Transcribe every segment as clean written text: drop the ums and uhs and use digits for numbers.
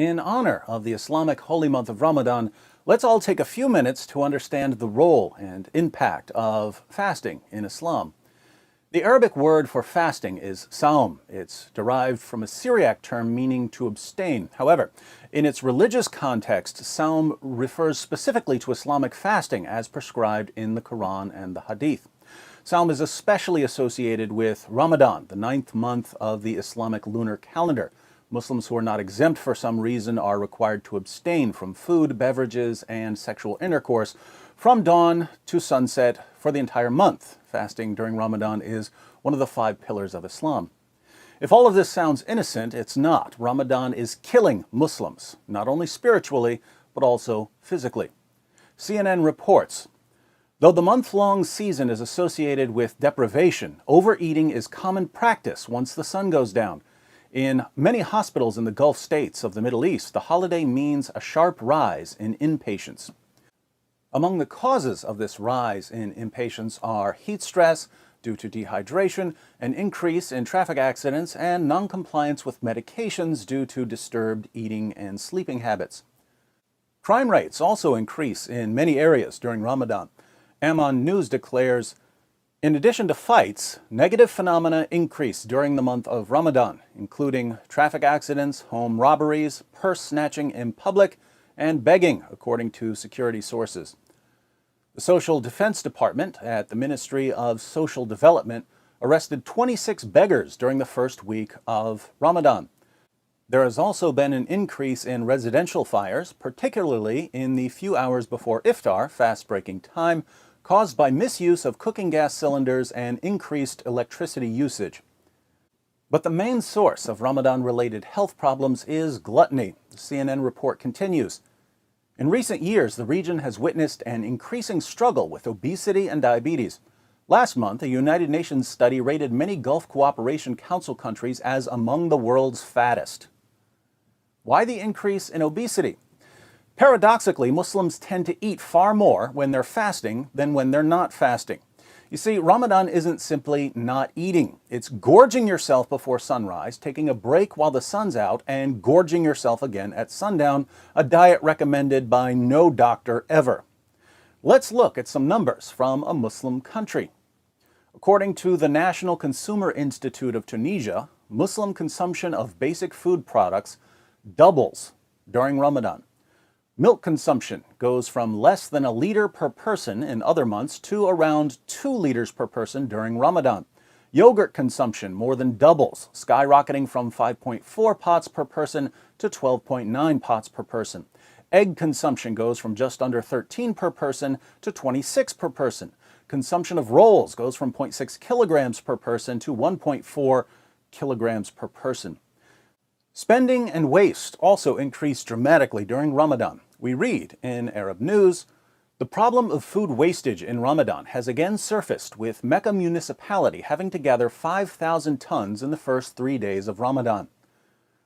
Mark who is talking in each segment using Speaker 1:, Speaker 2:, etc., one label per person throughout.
Speaker 1: In honor of the Islamic holy month of Ramadan, let's all take a few minutes to understand the role and impact of fasting in Islam. The Arabic word for fasting is Sawm. It's derived from a Syriac term meaning to abstain. However, in its religious context, Sawm refers specifically to Islamic fasting as prescribed in the Qur'an and the Hadith. Sawm is especially associated with Ramadan, the 9th month of the Islamic lunar calendar. Muslims who are not exempt for some reason are required to abstain from food, beverages, and sexual intercourse from dawn to sunset for the entire month. Fasting during Ramadan is one of the 5 pillars of Islam. If all of this sounds innocent, it's not. Ramadan is killing Muslims, not only spiritually, but also physically. CNN reports, though the month-long season is associated with deprivation, overeating is common practice once the sun goes down. In many hospitals in the Gulf states of the Middle East, the holiday means a sharp rise in inpatients. Among the causes of this rise in inpatients are heat stress due to dehydration, an increase in traffic accidents, and noncompliance with medications due to disturbed eating and sleeping habits. Crime rates also increase in many areas during Ramadan. Ammon News declares, in addition to fights, negative phenomena increase during the month of Ramadan, including traffic accidents, home robberies, purse snatching in public, and begging, according to security sources. The Social Defense Department at the Ministry of Social Development arrested 26 beggars during the first week of Ramadan. There has also been an increase in residential fires, particularly in the few hours before iftar, fast-breaking time, caused by misuse of cooking gas cylinders and increased electricity usage. But the main source of Ramadan-related health problems is gluttony. The CNN report continues. In recent years, the region has witnessed an increasing struggle with obesity and diabetes. Last month, a United Nations study rated many Gulf Cooperation Council countries as among the world's fattest. Why the increase in obesity? Paradoxically, Muslims tend to eat far more when they're fasting than when they're not fasting. You see, Ramadan isn't simply not eating. It's gorging yourself before sunrise, taking a break while the sun's out, and gorging yourself again at sundown, a diet recommended by no doctor ever. Let's look at some numbers from a Muslim country. According to the National Consumer Institute of Tunisia, Muslim consumption of basic food products doubles during Ramadan. Milk consumption goes from less than a liter per person in other months to around 2 liters per person during Ramadan. Yogurt consumption more than doubles, skyrocketing from 5.4 pots per person to 12.9 pots per person. Egg consumption goes from just under 13 per person to 26 per person. Consumption of rolls goes from 0.6 kilograms per person to 1.4 kilograms per person. Spending and waste also increase dramatically during Ramadan. We read in Arab News, the problem of food wastage in Ramadan has again surfaced, with Mecca municipality having to gather 5,000 tons in the first 3 days of Ramadan.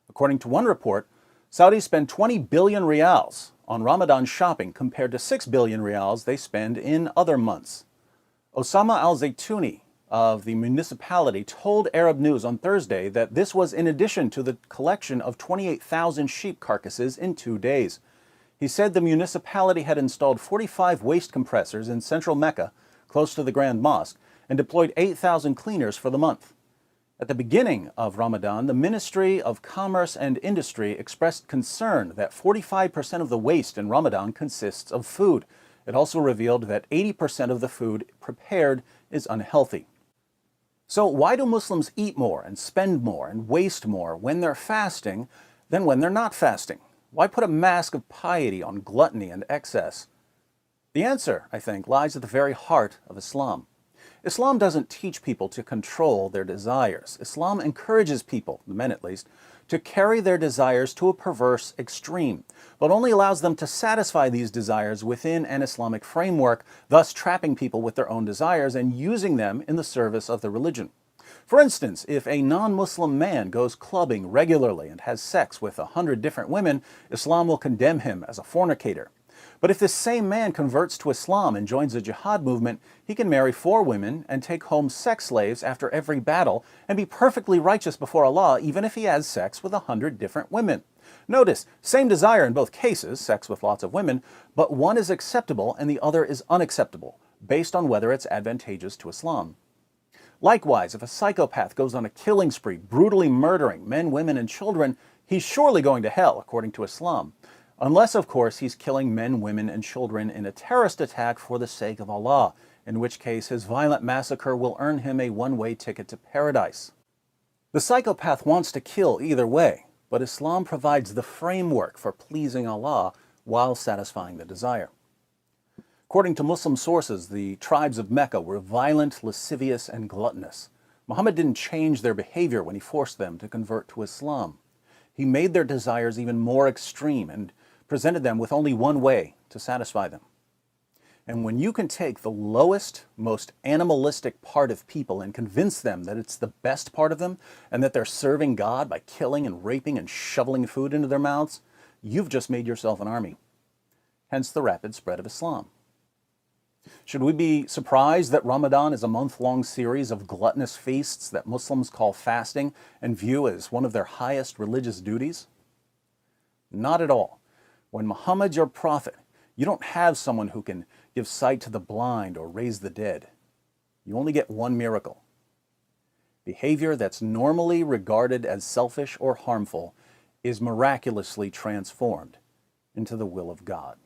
Speaker 1: According to one report, Saudis spend 20 billion rials on Ramadan shopping compared to 6 billion rials they spend in other months. Osama al-Zaytouni of the municipality told Arab News on Thursday that this was in addition to the collection of 28,000 sheep carcasses in 2 days. He said the municipality had installed 45 waste compressors in central Mecca, close to the Grand Mosque, and deployed 8,000 cleaners for the month. At the beginning of Ramadan, the Ministry of Commerce and Industry expressed concern that 45% of the waste in Ramadan consists of food. It also revealed that 80% of the food prepared is unhealthy. So why do Muslims eat more and spend more and waste more when they're fasting than when they're not fasting? Why put a mask of piety on gluttony and excess? The answer, I think, lies at the very heart of Islam. Islam doesn't teach people to control their desires. Islam encourages people, the men at least, to carry their desires to a perverse extreme, but only allows them to satisfy these desires within an Islamic framework, thus trapping people with their own desires and using them in the service of the religion. For instance, if a non-Muslim man goes clubbing regularly and has sex with 100 different women, Islam will condemn him as a fornicator. But if this same man converts to Islam and joins the jihad movement, he can marry 4 women and take home sex slaves after every battle and be perfectly righteous before Allah even if he has sex with 100 different women. Notice, same desire in both cases, sex with lots of women, but one is acceptable and the other is unacceptable, based on whether it's advantageous to Islam. Likewise, if a psychopath goes on a killing spree, brutally murdering men, women, and children, he's surely going to hell, according to Islam. Unless, of course, he's killing men, women, and children in a terrorist attack for the sake of Allah, in which case his violent massacre will earn him a one-way ticket to paradise. The psychopath wants to kill either way, but Islam provides the framework for pleasing Allah while satisfying the desire. According to Muslim sources, the tribes of Mecca were violent, lascivious, and gluttonous. Muhammad didn't change their behavior when he forced them to convert to Islam. He made their desires even more extreme and presented them with only one way to satisfy them. And when you can take the lowest, most animalistic part of people and convince them that it's the best part of them and that they're serving God by killing and raping and shoveling food into their mouths, you've just made yourself an army. Hence the rapid spread of Islam. Should we be surprised that Ramadan is a month-long series of gluttonous feasts that Muslims call fasting and view as one of their highest religious duties? Not at all. When Muhammad, your prophet, you don't have someone who can give sight to the blind or raise the dead. You only get one miracle. Behavior that's normally regarded as selfish or harmful is miraculously transformed into the will of God.